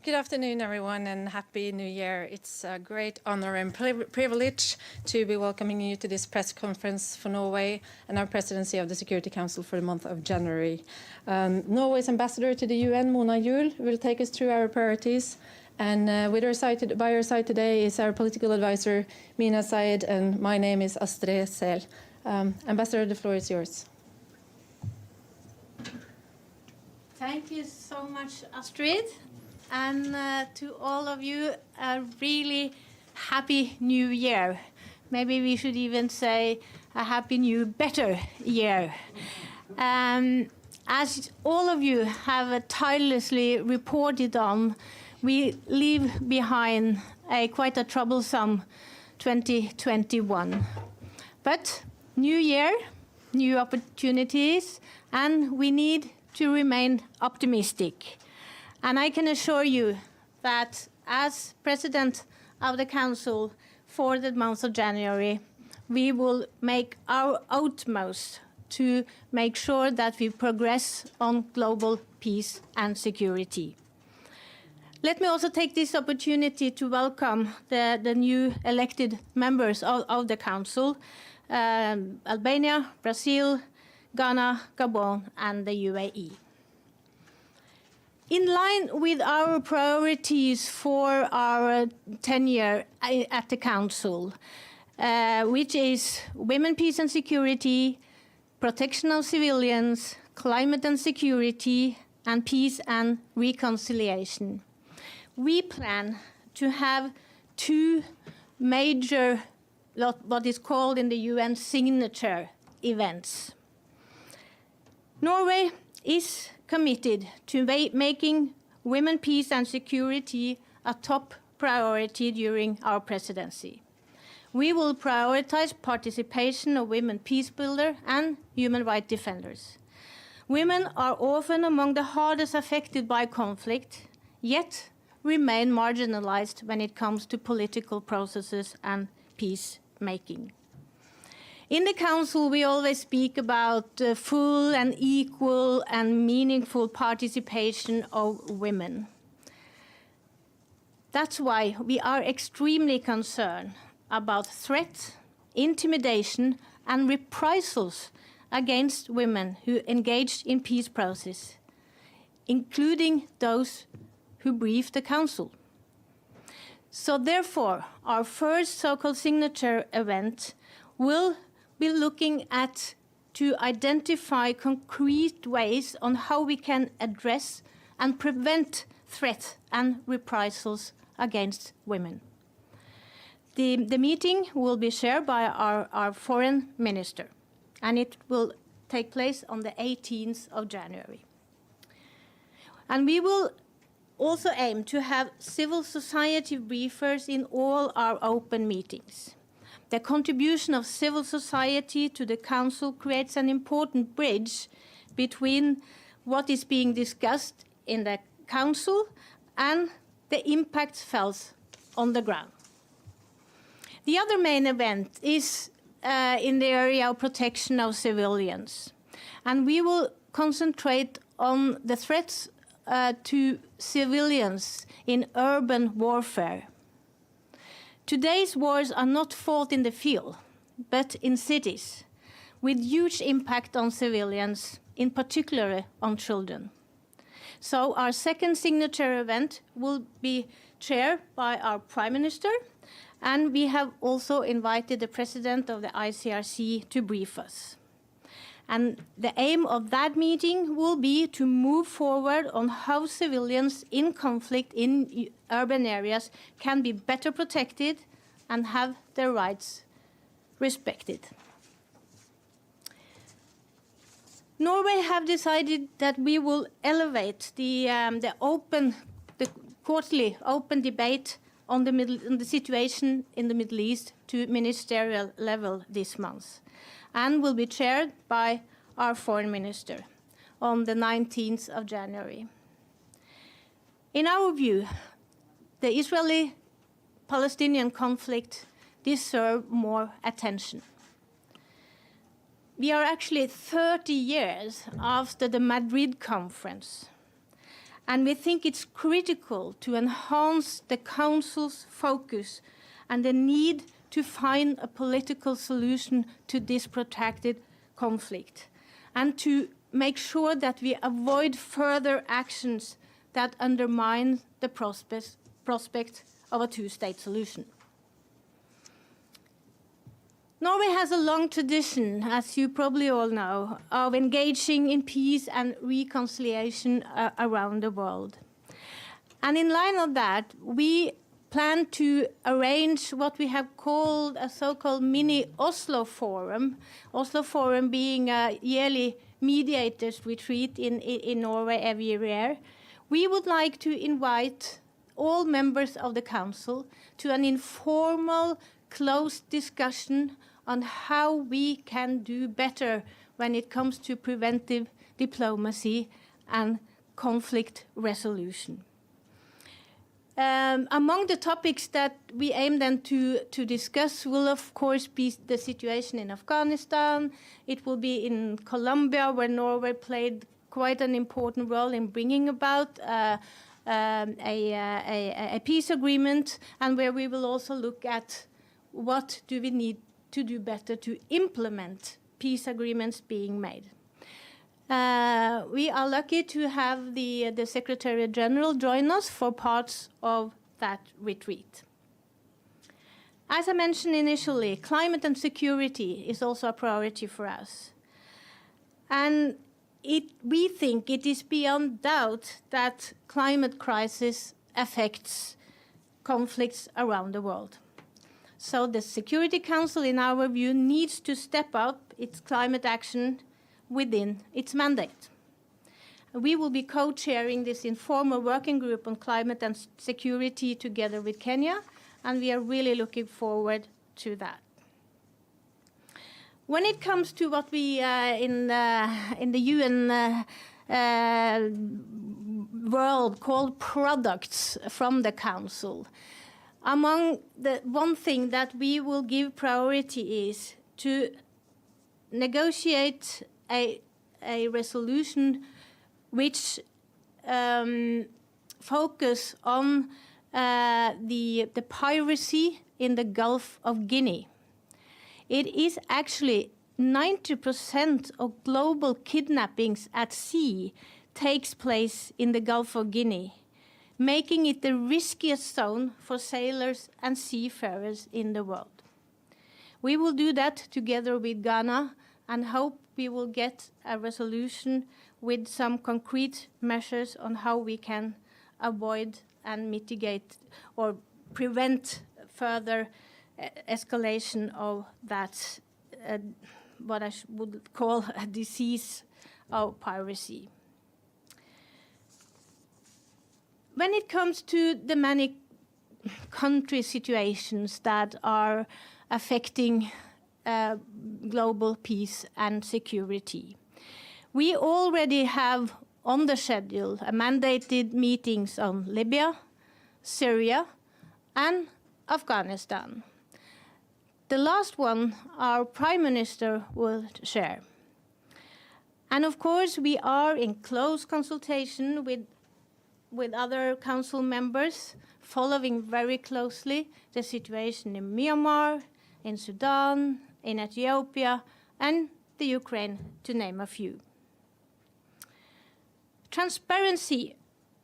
Good afternoon, everyone, and Happy New Year. It's a great honor and privilege to be welcoming you to this press conference for Norway and our presidency of the Security Council for the month of January. Norway's ambassador to the UN, Mona Juul, will take us through our priorities. And by her side today is our political advisor, Mina Syed, and my name is Astrid Sehl. Ambassador, the floor is yours. Thank you so much, Astrid. And to all of you, a really happy new year. Maybe we should even say a happy new, better year. As all of you have tirelessly reported on, we leave behind quite a troublesome 2021. But new year, new opportunities, and we need to remain optimistic. And I can assure you that as President of the Council for the month of January, we will make our utmost to make sure that we progress on global peace and security. Let me also take this opportunity to welcome the new elected members of the Council, Albania, Brazil, Ghana, Gabon, and the UAE. In line with our priorities for our tenure at the Council, which is women, peace and security, protection of civilians, climate and security, and peace and reconciliation, we plan to have two major, what is called in the UN, signature events. Norway is committed to making women, peace and security a top priority during our presidency. We will prioritize participation of women peace builders and human rights defenders. Women are often among the hardest affected by conflict, yet remain marginalized when it comes to political processes and peacemaking. In the Council, we always speak about full and equal and meaningful participation of women. That's why we are extremely concerned about threats, intimidation, and reprisals against women who engage in peace process, including those who brief the Council. So therefore, our first so-called signature event will be looking at to identify concrete ways on how we can address and prevent threats and reprisals against women. The meeting will be chaired by our foreign minister, and it will take place on the 18th of January. And we will also aim to have civil society briefers in all our open meetings. The contribution of civil society to the Council creates an important bridge between what is being discussed in the Council and the impact felt on the ground. The other main event is in the area of protection of civilians. And we will concentrate on the threats to civilians in urban warfare. Today's wars are not fought in the field, but in cities, with huge impact on civilians, in particular on children. So our second signature event will be chaired by our Prime Minister, and we have also invited the President of the ICRC to brief us. And the aim of that meeting will be to move forward on how civilians in conflict in urban areas can be better protected and have their rights respected. Norway have decided that we will elevate the quarterly open debate on the situation in the Middle East to ministerial level this month, and will be chaired by our foreign minister on the 19th of January. In our view, the Israeli-Palestinian conflict deserves more attention. We are actually 30 years after the Madrid conference, And we think it's critical to enhance the Council's focus and the need to find a political solution to this protracted conflict, and to make sure that we avoid further actions that undermine the prospect of a two-state solution. Norway has a long tradition, as you probably all know, of engaging in peace and reconciliation around the world. And in line of that, we plan to arrange what we have called a so-called mini Oslo Forum, Oslo Forum being a yearly mediators retreat in Norway every year. We would like to invite all members of the Council to an informal, closed discussion on how we can do better when it comes to preventive diplomacy and conflict resolution. Among the topics that we aim then to discuss will of course be the situation in Afghanistan. It will be in Colombia, where Norway played quite an important role in bringing about a peace agreement, and where we will also look at what do we need to do better to implement peace agreements being made. We are lucky to have the Secretary General join us for parts of that retreat. As I mentioned initially, climate and security is also a priority for us. And we think it is beyond doubt that climate crisis affects conflicts around the world. So the Security Council, in our view, needs to step up its climate action within its mandate. We will be co-chairing this informal working group on climate and security together with Kenya, and we are really looking forward to that. When it comes to what we in the UN world call products from the Council, among the one thing that we will give priority is to negotiate a resolution which focus on the piracy in the Gulf of Guinea. It is actually 90% of global kidnappings at sea takes place in the Gulf of Guinea, making it the riskiest zone for sailors and seafarers in the world. We will do that together with Ghana and hope we will get a resolution with some concrete measures on how we can avoid and mitigate or prevent further escalation of that, what I would call a disease of piracy. When it comes to the many country situations that are affecting global peace and security, we already have on the schedule mandated meetings on Libya, Syria, and Afghanistan. The last one, our Prime Minister will chair. And of course, we are in close consultation with other Council members, following very closely the situation in Myanmar, in Sudan, in Ethiopia, and the Ukraine, to name a few. Transparency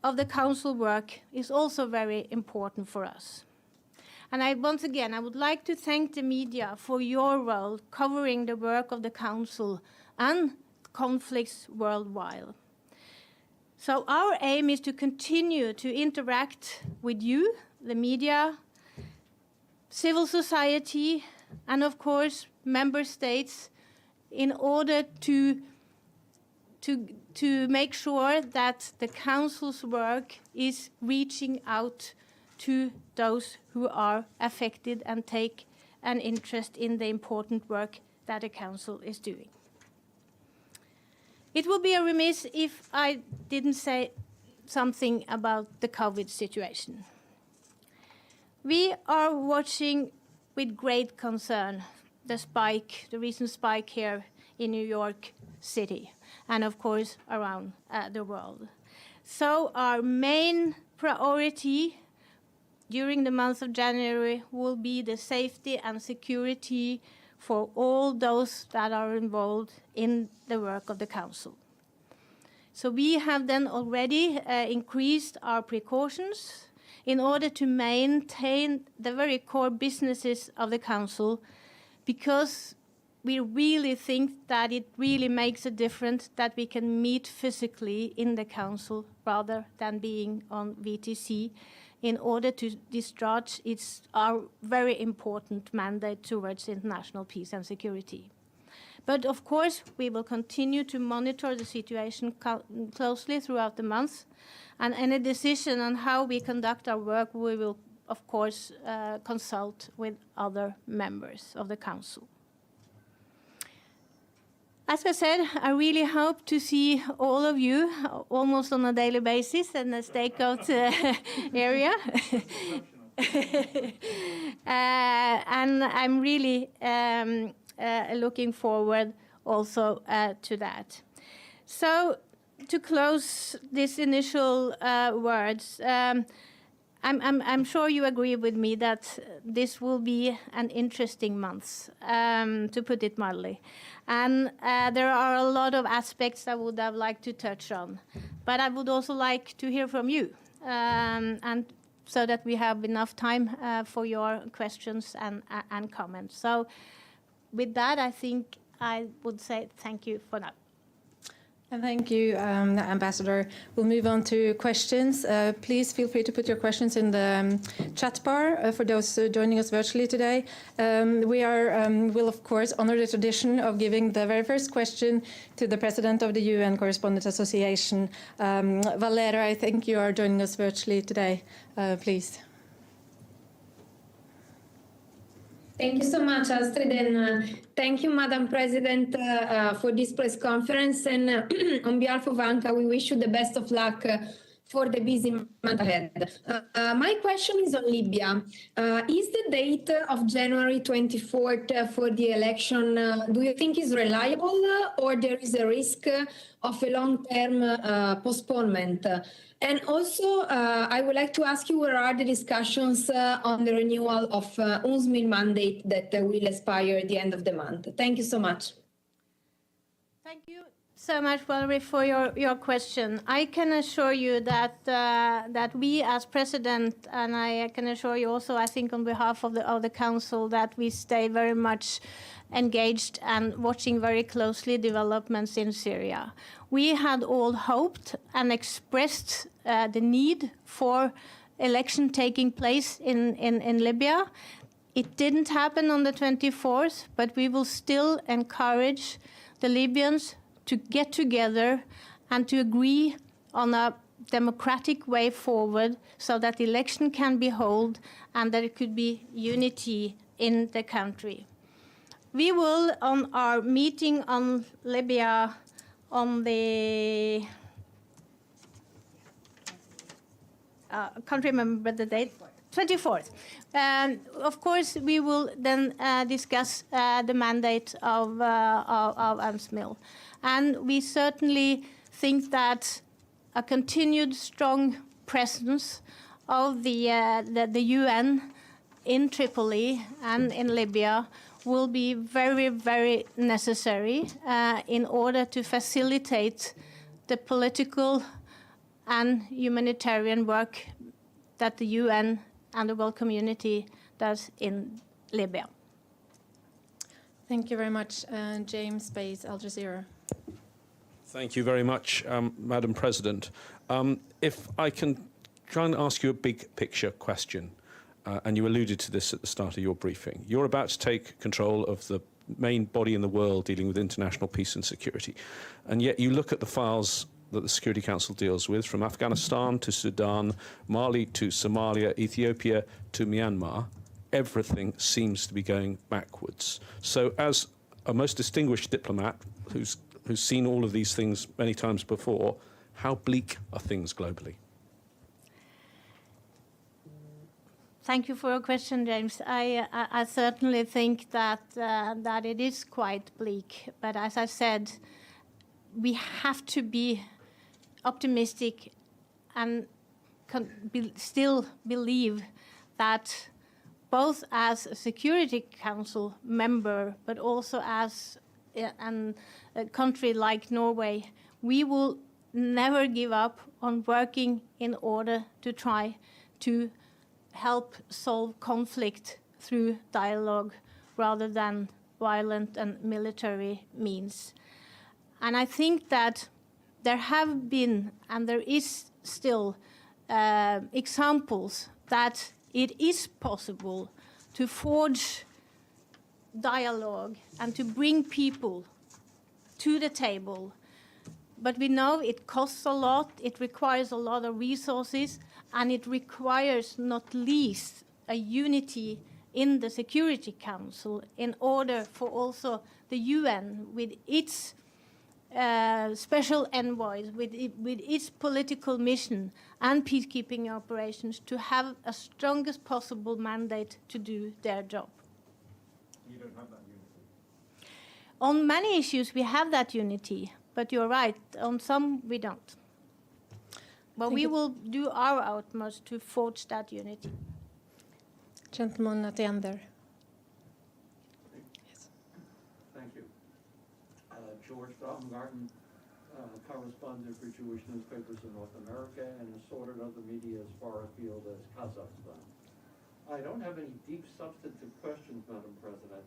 of the Council work is also very important for us. And once again, I would like to thank the media for your role covering the work of the Council and conflicts worldwide. So our aim is to continue to interact with you, the media, civil society, and of course, member states, in order to make sure that the Council's work is reaching out to those who are affected and take an interest in the important work that the Council is doing. It would be a remiss if I didn't say something about the COVID situation. We are watching with great concern the recent spike here in New York City, and of course around the world. So our main priority during the month of January will be the safety and security for all those that are involved in the work of the Council. So we have then already increased our precautions in order to maintain the very core businesses of the Council, because we really think that it really makes a difference that we can meet physically in the Council rather than being on VTC, in order to discharge our very important mandate towards international peace and security. But of course, we will continue to monitor the situation closely throughout the month, and any decision on how we conduct our work, we will, of course, consult with other members of the Council. As I said, I really hope to see all of you almost on a daily basis in the stakeout area. And I'm really looking forward also to that. So to close these initial words, I'm sure you agree with me that this will be an interesting month, to put it mildly. And there are a lot of aspects I would have liked to touch on. But I would also like to hear from you, and so that we have enough time for your questions and comments. So with that, I think I would say thank you for now. And thank you, Ambassador. We'll move on to questions. Please feel free to put your questions in the chat bar for those joining us virtually today. We will, of course, honor the tradition of giving the very first question to the President of the UN Correspondents Association. Valera, I think you are joining us virtually today. Please. Thank you so much, Astrid, and thank you, Madam President, for this press conference. And on behalf of ANCA, we wish you the best of luck for the busy month ahead. My question is on Libya. Is the date of January 24th for the election, do you think is reliable, or there is a risk of a long-term postponement? And also, I would like to ask you, where are the discussions on the renewal of UNSMIL mandate that will expire at the end of the month? Thank you so much. Thank you so much, Valerie, for your question. I can assure you that that we as President, and I can assure you also, I think on behalf of the Council, that we stay very much engaged and watching very closely developments in Syria. We had all hoped and expressed the need for election taking place in Libya. It didn't happen on the 24th, but we will still encourage the Libyans to get together and to agree on a democratic way forward so that the election can be held and that it could be unity in the country. We will, on our meeting on Libya on the, I can't remember the date, 24th. Of course, we will then discuss the mandate of UNSMIL. And we certainly think that a continued strong presence of the UN in Tripoli and in Libya will be very, very necessary in order to facilitate the political and humanitarian work that the UN and the world community does in Libya. Thank you very much. James Bays, Al Jazeera. Thank you very much, Madam President. If I can try and ask you a big picture question, and you alluded to this at the start of your briefing. You're about to take control of the main body in the world dealing with international peace and security, and yet you look at the files that the Security Council deals with, from Afghanistan to Sudan, Mali to Somalia, Ethiopia to Myanmar, everything seems to be going backwards. So as a most distinguished diplomat who's seen all of these things many times before, how bleak are things globally? Thank you for your question, James. I certainly think that that it is quite bleak. But as I said, we have to be optimistic and still believe that both as a Security Council member, but also as a country like Norway, we will never give up on working in order to try to help solve conflict through dialogue rather than violent and military means. And I think that there have been, and there is still, examples that it is possible to forge dialogue and to bring people to the table. But we know it costs a lot, it requires a lot of resources, and it requires not least a unity in the Security Council in order for also the UN with its special envoys, with its political mission and peacekeeping operations to have a strongest possible mandate to do their job. You don't have that unity. On many issues we have that unity, but you're right, on some we don't. But we will do our utmost to forge that unity. Gentleman at the end there. Thank you. George Baumgarten, correspondent for Jewish newspapers in North America and assorted other media as far afield as Kazakhstan. I don't have any deep substantive questions, Madam President,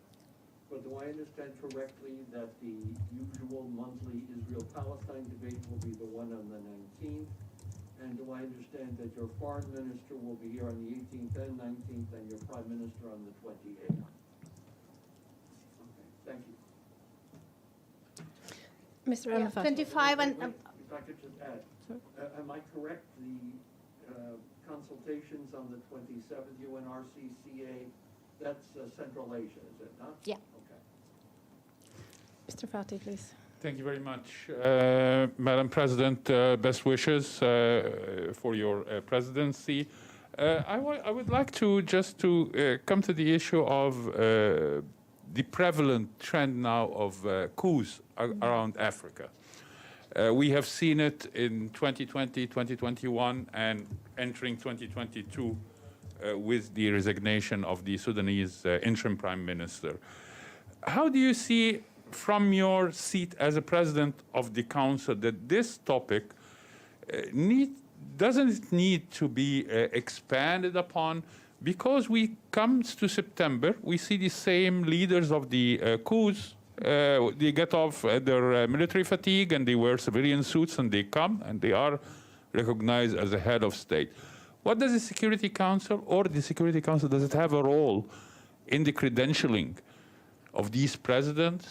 but do I understand correctly that the usual monthly Israel-Palestine debate will be the one on the 19th? And do I understand that your foreign minister will be here on the 18th and 19th and your prime minister on the 28th? Okay, thank you. Mr. Yeah, Arafat. 25 and... If I could just add, am I correct, the consultations on the 27th, UNRCCA, that's Central Asia, is it not? Yeah. Okay. Mr. Fatih, please. Thank you very much, Madam President. Best wishes for your presidency. I would like to just come to the issue of the prevalent trend now of coups around Africa. We have seen it in 2020, 2021, and entering 2022 with the resignation of the Sudanese interim prime minister. How do you see, from your seat as a president of the council, that this topic doesn't need to be expanded upon? Because we come to September, we see the same leaders of the coups, they get off their military fatigue and they wear civilian suits and they come and they are recognized as a head of state. What does the Security Council, or the Security Council, does it have a role in the credentialing of these presidents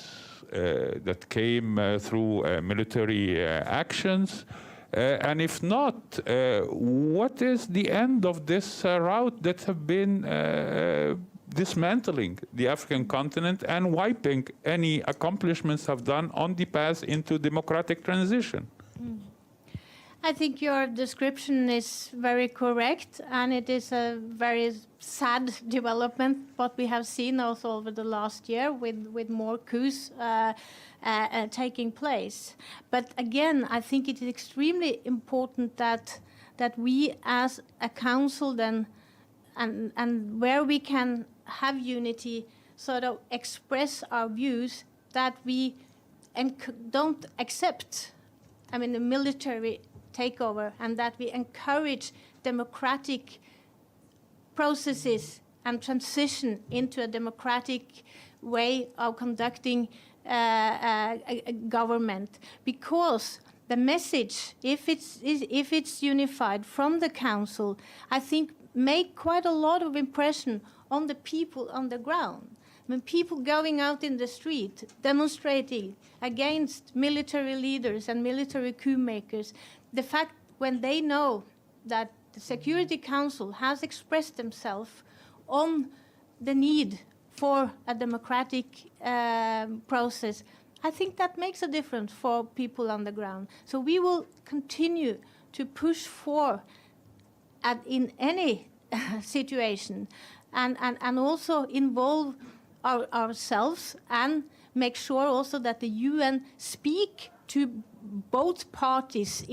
that came through military actions? And if not, what is the end of this route that have been dismantling the African continent and wiping any accomplishments have done on the path into democratic transition? I think your description is very correct, and it is a very sad development what we have seen also over the last year with more coups taking place. But again, I think it is extremely important that we as a council then, and where we can have unity, sort of express our views that we don't accept, I mean, the military takeover, and that we encourage democratic processes and transition into a democratic way of conducting a government. Because the message, if it's unified from the council, I think make quite a lot of impression on the people on the ground. When people going out in the street demonstrating against military leaders and military coup makers, the fact when they know that the Security Council has expressed themselves on the need for a democratic process, I think that makes a difference for people on the ground. So we will continue to push for, in any situation, and also involve ourselves and make sure also that the UN speak to both parties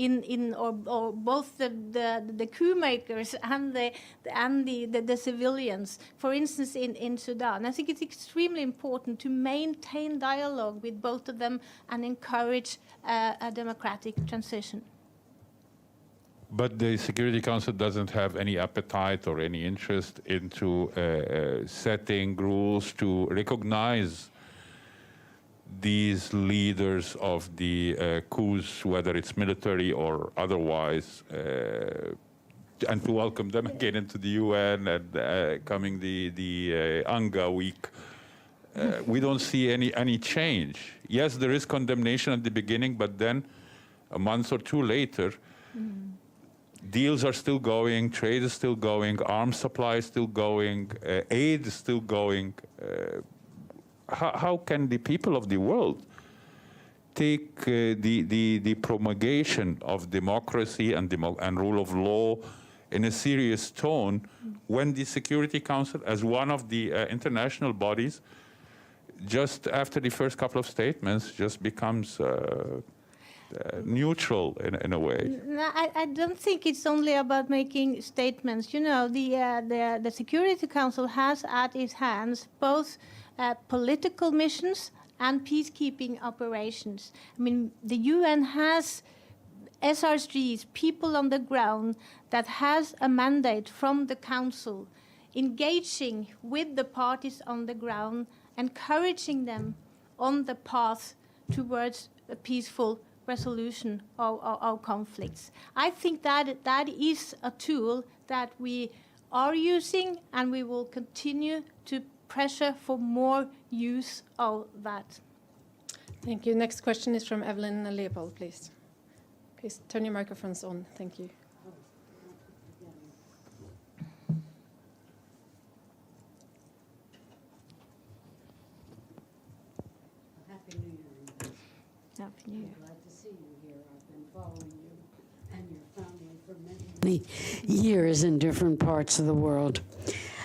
or both the coup makers and the civilians, for instance in Sudan. I think it's extremely important to maintain dialogue with both of them and encourage a democratic transition. But the Security Council doesn't have any appetite or any interest into setting rules to recognize these leaders of the coups, whether it's military or otherwise, and to welcome them again into the UN and coming the Anga week. We don't see any change. Yes, there is condemnation at the beginning, but then a month or two later, deals are still going, trade is still going, arms supply is still going, aid is still going. How can the people of the world take the promulgation of democracy and rule of law in a serious tone when the Security Council, as one of the international bodies, just after the first couple of statements, just becomes neutral in a way? No, I don't think it's only about making statements. You know, the Security Council has at its hands both political missions and peacekeeping operations. I mean, the UN has SRGs, people on the ground, that has a mandate from the Council, engaging with the parties on the ground, encouraging them on the path towards a peaceful resolution of conflicts. I think that is a tool that we are using, and we will continue to pressure for more use of that. Thank you. Next question is from Evelyn Leopold, please. Please turn your microphones on. Thank you. Happy New Year. Happy New Year. Glad to see you here. I've been following you and your family for many years in different parts of the world.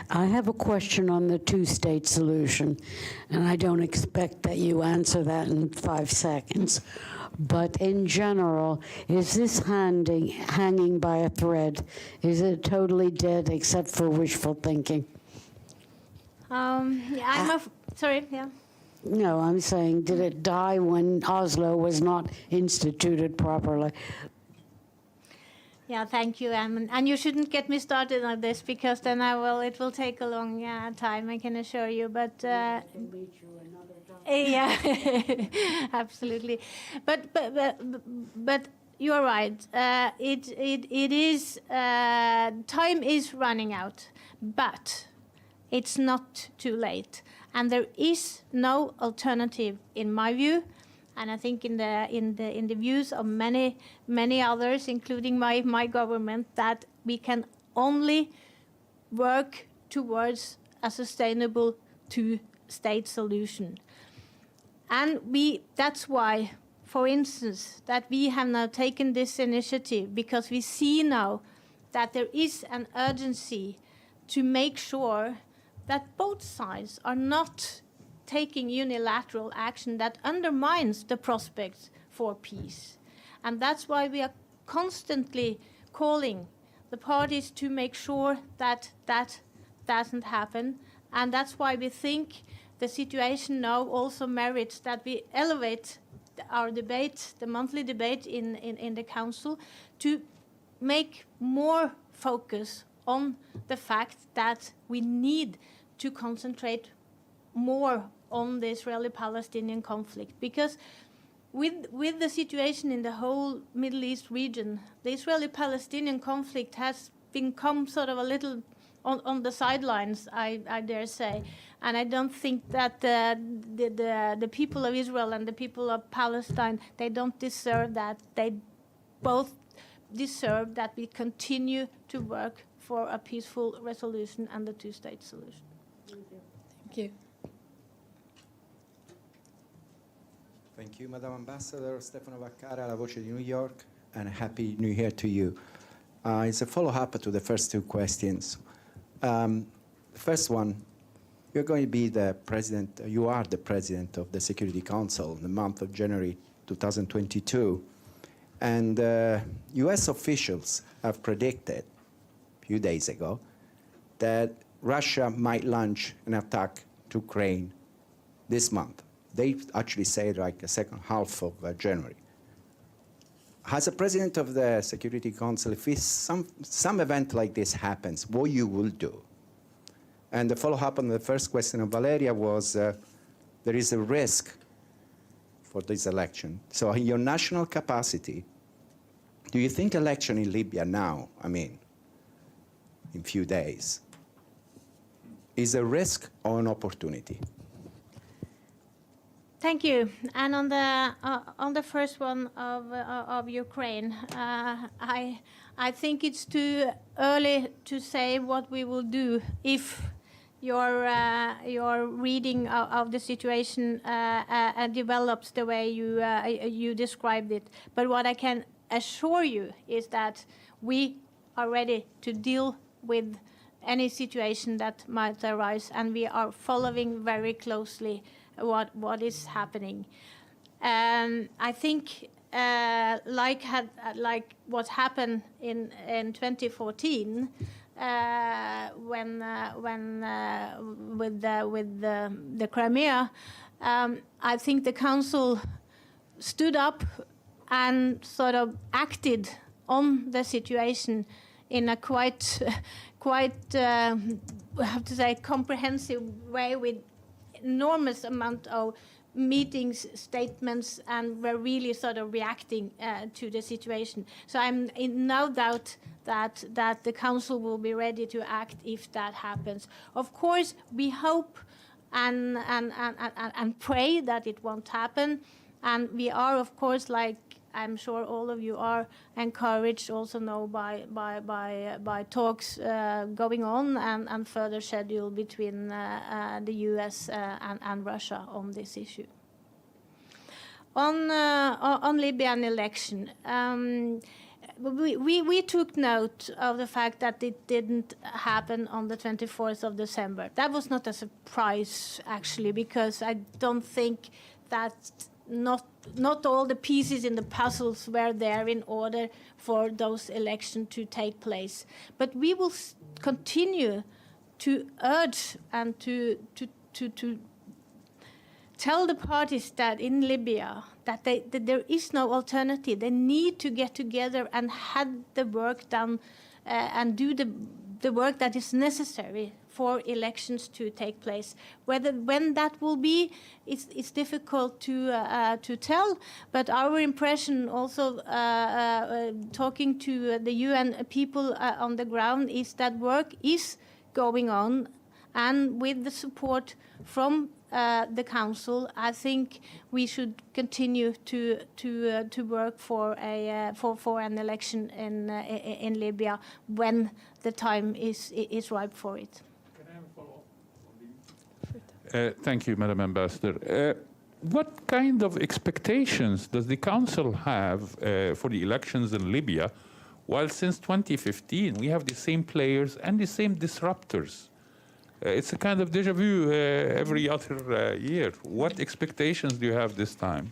I have a question on the two-state solution, and I don't expect that you answer that in 5 seconds. But in general, is this hanging by a thread? Is it totally dead except for wishful thinking? Yeah, sorry, yeah. No, I'm saying, did it die when Oslo was not instituted properly? Yeah, thank you, and you shouldn't get me started on this, because then it will take a long time, I can assure you. But We'll meet you another time. yeah, absolutely. But you're right. It is time is running out, but it's not too late, and there is no alternative in my view. And I think in the views of many others, including my government, that we can only work towards a sustainable two-state solution. And that's why, for instance, that we have now taken this initiative, because we see now that there is an urgency to make sure that both sides are not taking unilateral action that undermines the prospects for peace. And that's why we are constantly calling the parties to make sure that that doesn't happen. And that's why we think the situation now also merits that we elevate our debate, the monthly debate in the Council, to make more focus on the fact that we need to concentrate more on the Israeli-Palestinian conflict, because with the situation in the whole Middle East region, the Israeli-Palestinian conflict has become sort of a little on the sidelines, I dare say, and I don't think that the people of Israel and the people of Palestine, they don't deserve that. They both deserve that we continue to work for a peaceful resolution and the two-state solution. Thank you. Thank you, Madam Ambassador. Stefano Vaccara, La Voce di New York, and Happy New Year to you. It's a follow-up to the first two questions. The first one, you're going to be the president, you are the president of the Security Council in the month of January 2022. And US officials have predicted a few days ago that Russia might launch an attack to Ukraine this month. They actually say like the second half of January. As a president of the Security Council, if some event like this happens, what you will do? And the follow-up on the first question of Valeria was, there is a risk for this election. So in your national capacity, do you think election in Libya now, I mean, in few days, is a risk or an opportunity? Thank you. And on the first one of Ukraine, I think it's too early to say what we will do if your reading of the situation develops the way you described it. But what I can assure you is that we are ready to deal with any situation that might arise, and we are following very closely what is happening. I think like what happened in 2014 when with the Crimea, I think the Council stood up and sort of acted on the situation in a quite I have to say comprehensive way, with enormous amount of meetings, statements, and we're really sort of reacting to the situation. So I'm in no doubt that the Council will be ready to act if that happens. Of course, we hope and pray that it won't happen, and we are, of course, like I'm sure all of you are, encouraged also now by talks going on and further schedule between the US and Russia on this issue. On Libyan election, we took note of the fact that it didn't happen on the 24th of December. That was not a surprise, actually, because I don't think that not all the pieces in the puzzles were there in order for those elections to take place. But we will continue to urge and to tell the parties that in Libya that there is no alternative. They need to get together and have the work done and do the work that is necessary for elections to take place. When that will be, it's difficult to tell. But our impression, also talking to the UN people on the ground, is that work is going on, and with the support from the Council, I think we should continue to work for an election in Libya when the time is ripe for it. Thank you, Madam Ambassador. What kind of expectations does the Council have for the elections in Libya, while since 2015 we have the same players and the same disruptors? It's a kind of déjà vu every other year. What expectations do you have this time?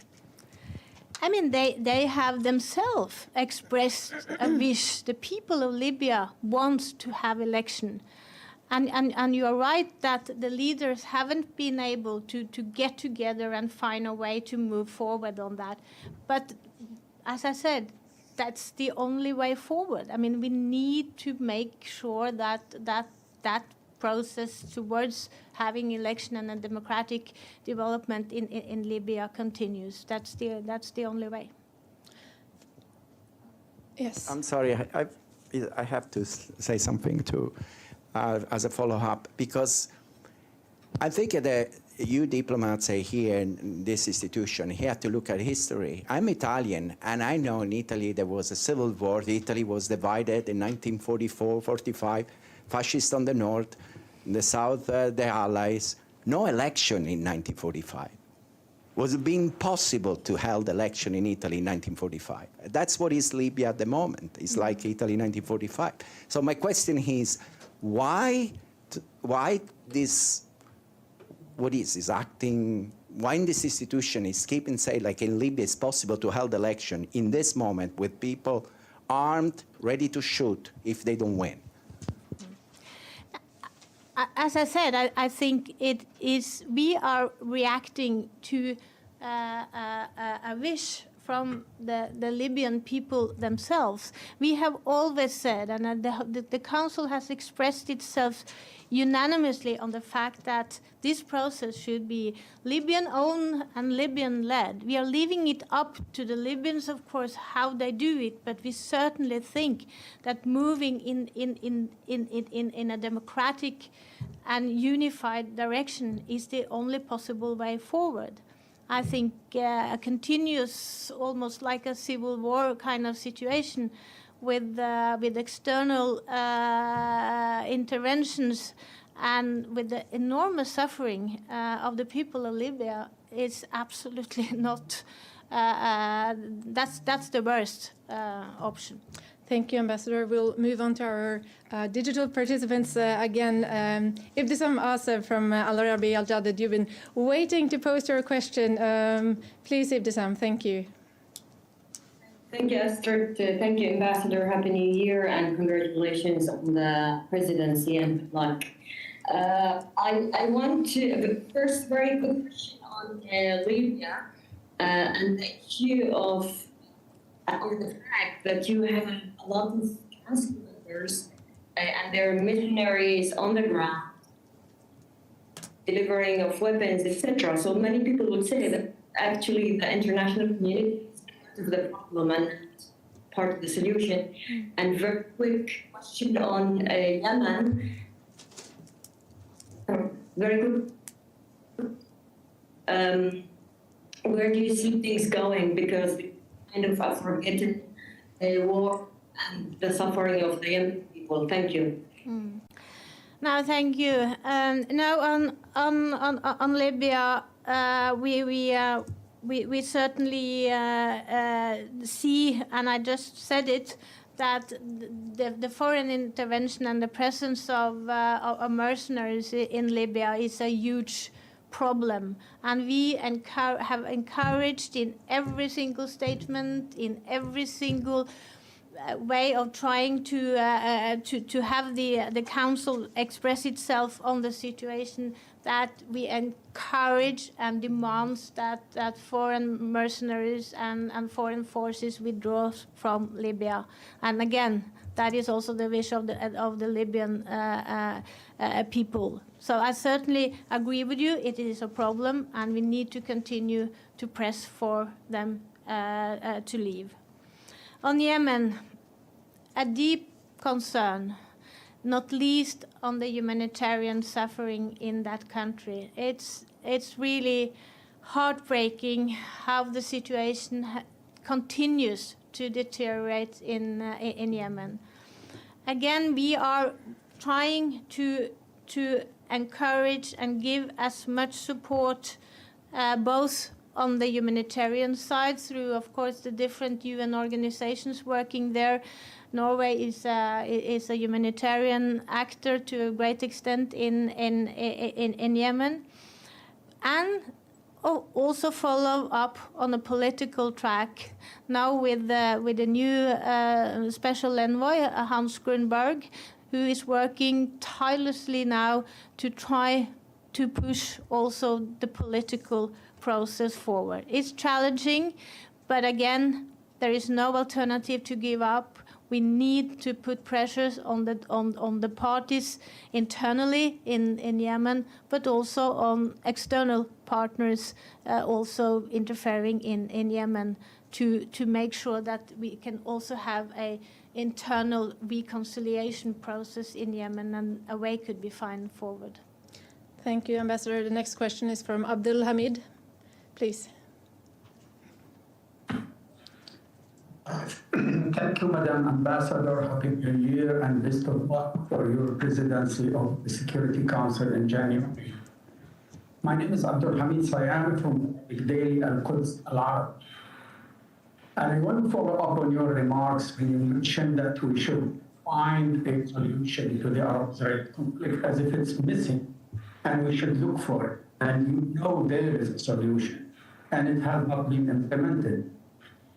I mean, they have themselves expressed a wish. The people of Libya want to have election. And you are right that the leaders haven't been able to get together and find a way to move forward on that. But as I said, that's the only way forward. I mean, we need to make sure that process towards having election and a democratic development in Libya continues. That's the only way. Yes. I'm sorry, I have to say something too. As a follow-up, because I think that you diplomats are here in this institution, you have to look at history. I'm Italian, and I know in Italy there was a civil war. Italy was divided in 1944-45, fascists on the north, in the south, the Allies. No election in 1945. Was it being possible to hold election in Italy in 1945? That's what is Libya at the moment. It's like Italy in 1945. So my question is, why this, what is acting why in this institution is keeping say like in Libya it's possible to hold election in this moment with people armed, ready to shoot if they don't win? As I said, I think it is, we are reacting to a wish from the Libyan people themselves. We have always said, and the Council has expressed itself unanimously on the fact that this process should be Libyan-owned and Libyan-led. We are leaving it up to the Libyans, of course, how they do it, but we certainly think that moving in a democratic and unified direction is the only possible way forward. I think a continuous, almost like a civil war kind of situation with external interventions and with the enormous suffering of the people of Libya is absolutely not, that's the worst option. Thank you, Ambassador. We'll move on to our digital participants again. Ibtisam Asif from Al Arabi Al Jadid, you've been waiting to post your question. Please, Ibtisam, thank you. Thank you, Esther. Thank you, Ambassador. Happy New Year and congratulations on the presidency and good luck. I want to, first, very quick question on Libya and the issue of or the fact that you have a lot of council members and their missionaries on the ground delivering of weapons, etc. So many people would say that actually the international community is part of the problem and part of the solution. And very quick question on Yemen. Very good. Where do you see things going? Because we kind of are forgetting a war and the suffering of the Yemen people. Thank you. No, thank you. Now on Libya, we certainly see, and I just said it, that the foreign intervention and the presence of mercenaries in Libya is a huge problem, and we have encouraged in every single statement, in every single way of trying to have the Council express itself on the situation, that we encourage and demand that foreign mercenaries and foreign forces withdraw from Libya. And again, that is also the wish of the Libyan people. So I certainly agree with you. It is a problem, and we need to continue to press for them to leave. On Yemen, a deep concern, not least on the humanitarian suffering in that country. It's really heartbreaking how the situation continues to deteriorate in Yemen. Again, we are trying to encourage and give as much support both on the humanitarian side through, of course, the different UN organizations working there. Norway is a humanitarian actor to a great extent in Yemen, and also follow up on a political track now with the new special envoy Hans Grunberg, who is working tirelessly now to try to push also the political process forward. It's challenging, but again, there is no alternative to give up. We need to put pressures on the parties internally in Yemen, but also on external partners also interfering in Yemen to make sure that we can also have an internal reconciliation process in Yemen, and a way could be found forward. Thank you, Ambassador. The next question is from Abdul Hamid. Please. Thank you, Madam Ambassador. Happy New Year and best of luck for your presidency of the Security Council in January. My name is Abdul Hamid Sayami from Daily Al-Quds Al-Arab. And I want to follow up on your remarks when you mentioned that we should find a solution to the Arab-Israeli conflict as if it's missing, and we should look for it. and you know there is a solution, and it has not been implemented.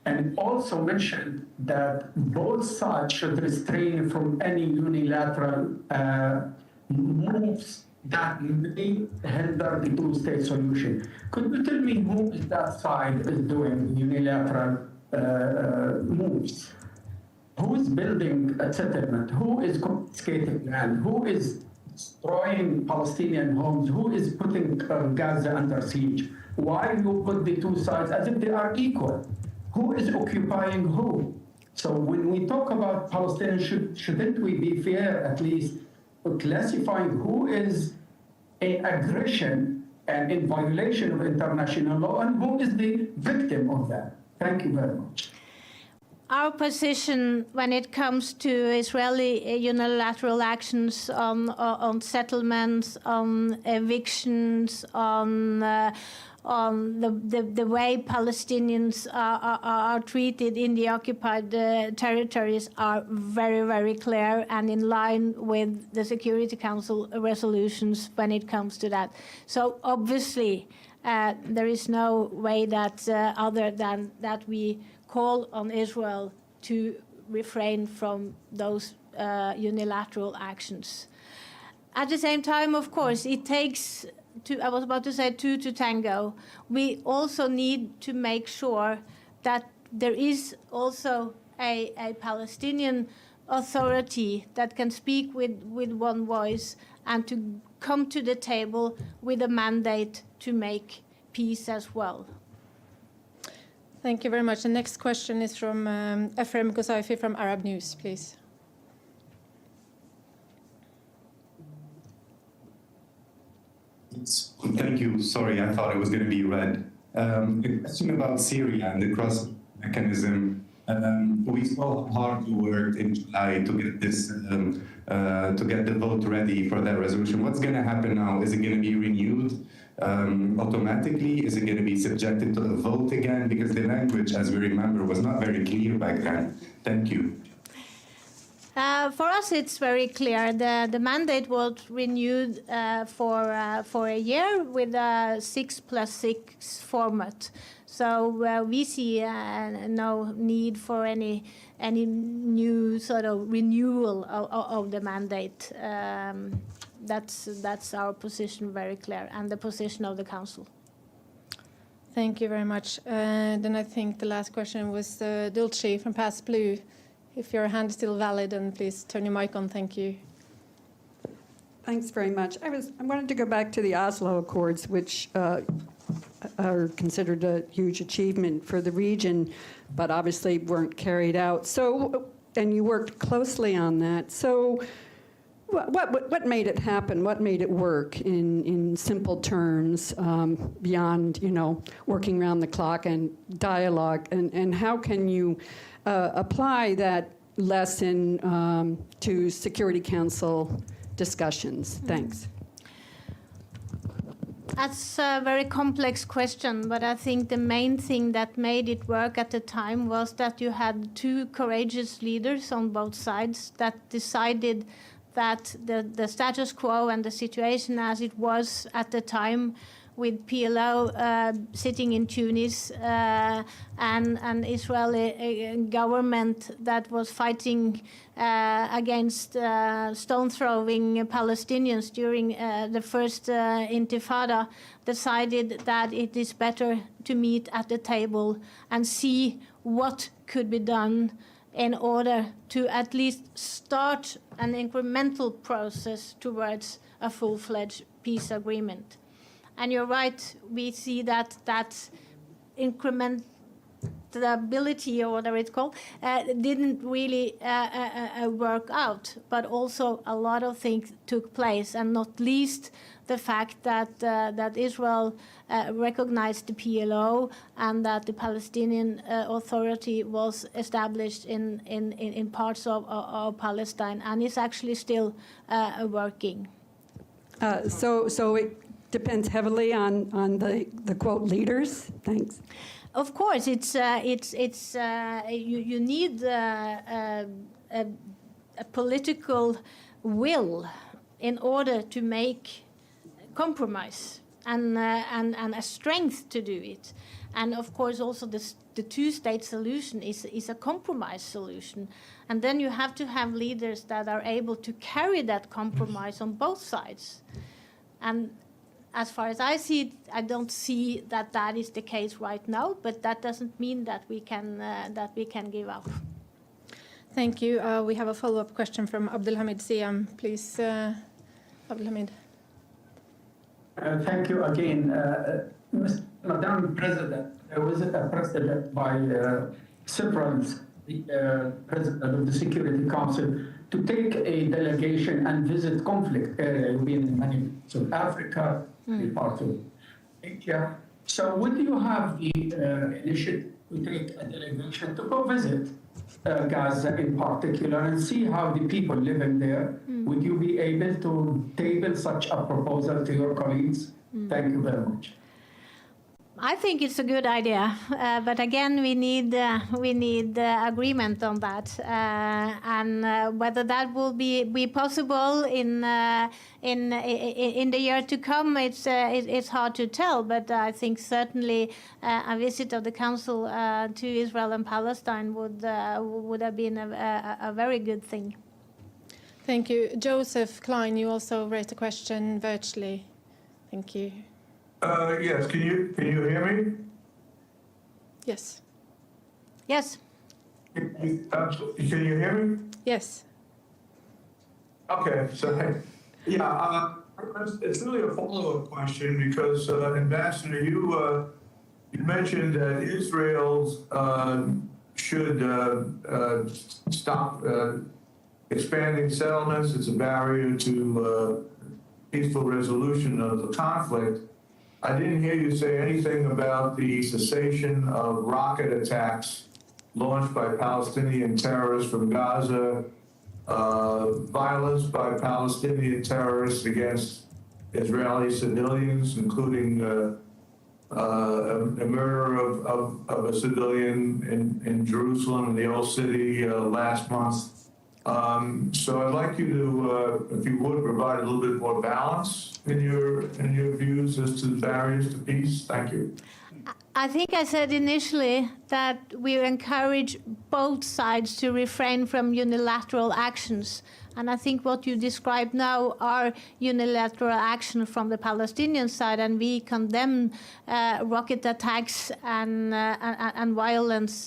And it also mentioned that both sides should restrain from any unilateral moves that may hinder the two-state solution. Could you tell me who is that side is doing unilateral moves? Who is building a settlement? Who is confiscating land? Who is destroying Palestinian homes? Who is putting Gaza under siege? Why you put the two sides as if they are equal? Who is occupying who? So when we talk about Palestinians, shouldn't we be fair at least classifying who is in aggression and in violation of international law and who is the victim of that? Thank you very much. Our position when it comes to Israeli unilateral actions on settlements, on evictions, on the way Palestinians are treated in the occupied territories are very, very clear and in line with the Security Council resolutions when it comes to that. So obviously, there is no way that other than that we call on Israel to refrain from those unilateral actions. At the same time, of course, it takes I was about to say two to tango. We also need to make sure that there is also a Palestinian authority that can speak with one voice and to come to the table with a mandate to make peace as well. Thank you very much. The next question is from Efrem Ghosaifi from Arab News, please. Thank you. Sorry, I thought it was going to be red. A question about Syria and the cross mechanism. We saw hard work in July to get this, to get the vote ready for that resolution. What's going to happen now? Is it going to be renewed automatically? Is it going to be subjected to a vote again? Because the language, as we remember, was not very clear back then. Thank you. For us, it's very clear. The mandate was renewed for a year with a 6+6 format. So we see no need for any new sort of renewal of the mandate. That's our position very clear, and the position of the Council. Thank you very much. Then I think the last question was Dulce from Pass Blue. If your hand is still valid, and please turn your mic on. Thank you. Thanks very much. I wanted to go back to the Oslo Accords, which are considered a huge achievement for the region, but obviously weren't carried out. So, and you worked closely on that. So, what made it happen? What made it work in simple terms, beyond working around the clock and dialogue? And how can you apply that lesson to Security Council discussions? Thanks. That's a very complex question, but I think the main thing that made it work at the time was that you had two courageous leaders on both sides that decided that the status quo and the situation as it was at the time with PLO sitting in Tunis and Israeli government that was fighting against stone-throwing Palestinians during the first Intifada, decided that it is better to meet at the table and see what could be done in order to at least start an incremental process towards a full-fledged peace agreement. And you're right, we see that incrementability, or whatever it's called, didn't really work out. But also a lot of things took place, and not least the fact that Israel recognized the PLO and that the Palestinian Authority was established in parts of Palestine, and is actually still working. So it depends heavily on the quote leaders. Thanks. Of course, you need a political will in order to make compromise, and a strength to do it. And of course, also the two-state solution is a compromise solution. And then you have to have leaders that are able to carry that compromise on both sides. And as far as I see it, I don't see that that is the case right now, but that doesn't mean that we can give up. Thank you. We have a follow-up question from Abdelhamid Siam. Please, Abdelhamid. Thank you again. Madam President, there was a precedent by several President of the Security Council to take a delegation and visit conflict area within many South Africa, part of Asia. So would you have the initiative to take a delegation to go visit Gaza in particular and see how the people living there? Would you be able to table such a proposal to your colleagues? Thank you very much. I think it's a good idea, but again, we need agreement on that, and whether that will be possible in the year to come, it's hard to tell. But I think certainly a visit of the Council to Israel and Palestine would have been a very good thing. Thank you. Joseph Klein, you also raised a question virtually. Thank you. Yes, can you hear me? Yes. Yes. Can you hear me? Yes. Okay, so yeah, it's really a follow-up question because Ambassador, you mentioned that Israel should stop expanding settlements. It's a barrier to peaceful resolution of the conflict. I didn't hear you say anything about the cessation of rocket attacks launched by Palestinian terrorists from Gaza, violence by Palestinian terrorists against Israeli civilians, including a murder of a civilian in Jerusalem, in the Old City, last month. So I'd like you to, if you would, provide a little bit more balance in your views as to the barriers to peace. Thank you. I think I said initially that we encourage both sides to refrain from unilateral actions. And I think what you described now are unilateral action from the Palestinian side, and we condemn rocket attacks and violence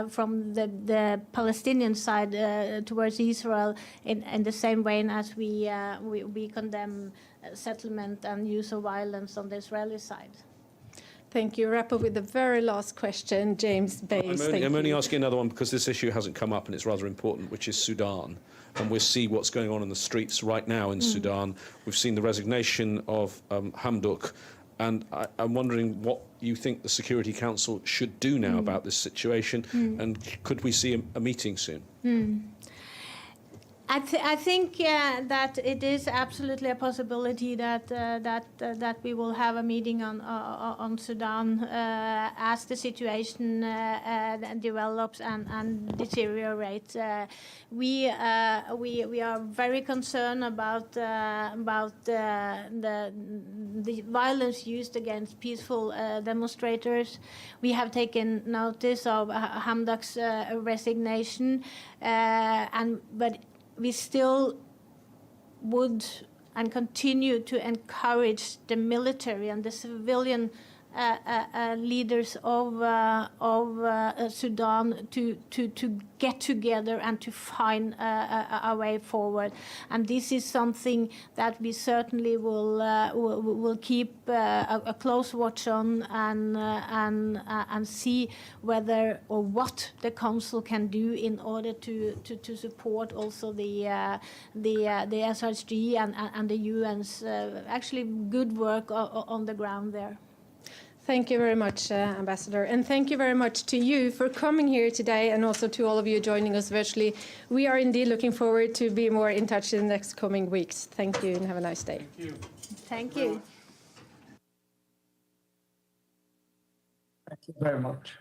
from the Palestinian side towards Israel in the same way as we condemn settlement and use of violence on the Israeli side. Thank you. Wrap up with the very last question, James Bayes. I'm only asking another one because this issue hasn't come up and it's rather important, which is Sudan. And we'll see what's going on in the streets right now in Sudan. We've seen the resignation of Hamdok. And I'm wondering what you think the Security Council should do now about this situation. And could we see a meeting soon? I think that it is absolutely a possibility that we will have a meeting on Sudan as the situation develops and deteriorates. We are very concerned about the violence used against peaceful demonstrators. We have taken notice of Hamdok's resignation, but we still would and continue to encourage the military and the civilian leaders of Sudan to get together and to find a way forward. And this is something that we certainly will keep a close watch on and see whether or what the Council can do in order to support also the SRG and the UN's actually good work on the ground there. Thank you very much, Ambassador. And thank you very much to you for coming here today and also to all of you joining us virtually. We are indeed looking forward to be more in touch in the next coming weeks. Thank you and have a nice day. Thank you. Thank you. Thank you very much.